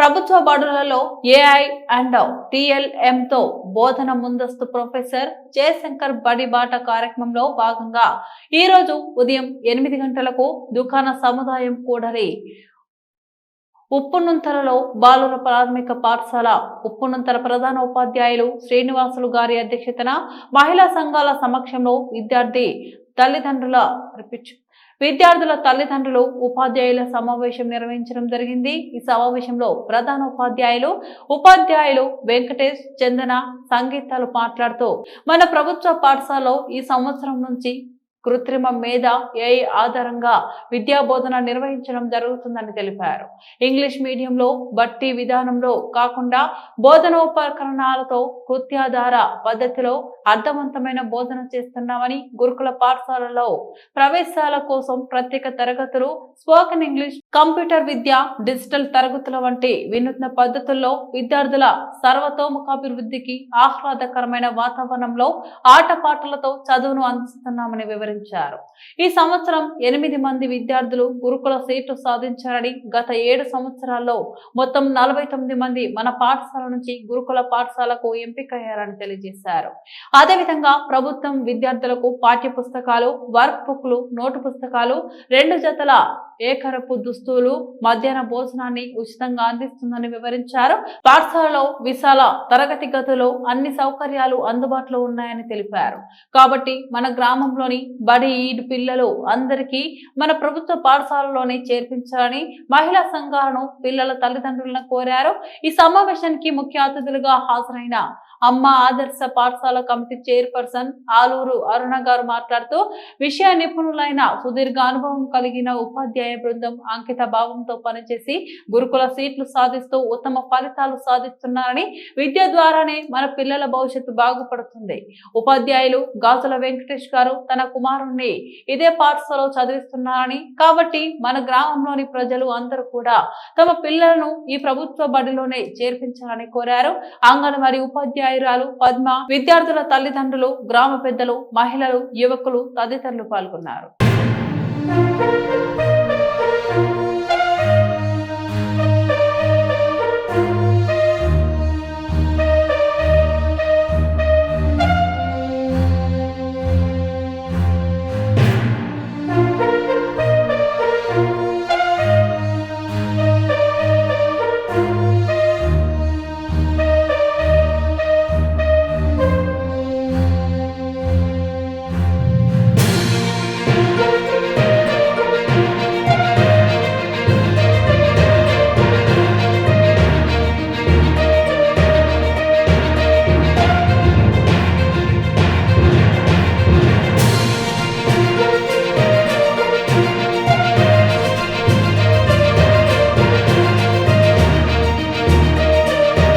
ప్రభుత్వ బడులలో AI and టిఎల్ఎంతో బోధన ముందస్తు ప్రొఫెసర్ జయశంకర్ బడి బాట కార్యక్రమంలో భాగంగా ఈ రోజు ఉదయం 8 గంటలకు దుకాణ సముదాయం కూడలి ఉప్పునుంతలలో బాలుర ప్రాథమిక పాఠశాల ఉప్పునుంతల ప్రధాన ఉపాధ్యాయులు శ్రీనివాసులు గారి అధ్యక్షతన మహిళా సంఘాల సమక్షంలో విద్యార్థుల తల్లిదండ్రులు ఉపాధ్యాయుల సమావేశం నిర్వహించడం జరిగింది. ఈ సమావేశంలో ప్రధాన ఉపాధ్యాయులు వెంకటేష్, చందన, సంగీతాలు మాట్లాడుతూ మన ప్రభుత్వ పాఠశాలలో ఈ సంవత్సరం నుంచి కృత్రిమ మేధ ఏఐ ఆధారంగా విద్యా బోధన నిర్వహించడం జరుగుతుందని తెలిపారు. ఇంగ్లీష్ మీడియంలో బట్టి విధానంలో కాకుండా బోధనోపకరణాలతో కృత్యాధార పద్ధతిలో అర్థవంతమైన బోధన చేస్తున్నామని, గురుకుల పాఠశాలలో ప్రవేశాల కోసం ప్రత్యేక తరగతులు, స్పోకెన్ ఇంగ్లీష్, కంప్యూటర్ విద్య, డిజిటల్ తరగతుల వంటి వినూత్న పద్ధతుల్లో విద్యార్థుల సర్వతోముఖాభివృద్ధికి ఆహ్లాదకరమైన వాతావరణంలో ఆటపాటలతో చదువును అందిస్తున్నామని వివరించారు. ఈ సంవత్సరం 8 మంది విద్యార్థులు గురుకుల సీట్లు సాధించారని, గత 7 సంవత్సరాల్లో మొత్తం 49 మంది మన పాఠశాల నుంచి గురుకుల పాఠశాలకు ఎంపికయ్యారని తెలియజేశారు. అదేవిధంగా ప్రభుత్వం విద్యార్థులకు పాఠ్య పుస్తకాలు, వర్క్ బుక్లు, నోటు పుస్తకాలు, 2 జతల ఏకరపు దుస్తులు, మధ్యాహ్న భోజనాన్ని ఉచితంగా అందిస్తుందని వివరించారు. పాఠశాలలో విశాల తరగతి గదులు, అన్ని సౌకర్యాలు అందుబాటులో ఉన్నాయని తెలిపారు. కాబట్టి మన గ్రామంలోని బడి ఈడు పిల్లలు అందరికీ మన ప్రభుత్వ పాఠశాలలోనే చేర్పించాలని మహిళా సంఘాలను, పిల్లల తల్లిదండ్రులను కోరారు. ఈ సమావేశానికి ముఖ్య అతిథులుగా హాజరైన అమ్మ ఆదర్శ పాఠశాల కమిటీ చైర్పర్సన్ ఆలూరు అరుణ గారు మాట్లాడుతూ, విషయ నిపుణులైన సుదీర్ఘ అనుభవం కలిగిన ఉపాధ్యాయ బృందం అంకిత భావంతో పనిచేసి గురుకుల సీట్లు సాధిస్తూ ఉత్తమ ఫలితాలు సాధిస్తున్నారని, విద్య ద్వారానే మన పిల్లల భవిష్యత్తు బాగుపడుతుంది. ఉపాధ్యాయులు గాజుల వెంకటేష్ గారు తన కుమారుణ్ణి ఇదే పాఠశాలలో చదివిస్తున్నారని, కాబట్టి మన గ్రామంలోని ప్రజలు అందరూ కూడా తమ పిల్లలను ఈ ప్రభుత్వ బడిలోనే చేర్పించాలని కోరారు. అంగన్వాడీ ఉపాధ్యాయురాలు పద్మ, విద్యార్థుల తల్లిదండ్రులు, గ్రామ పెద్దలు, మహిళలు, యువకులు తదితరులు పాల్గొన్నారు.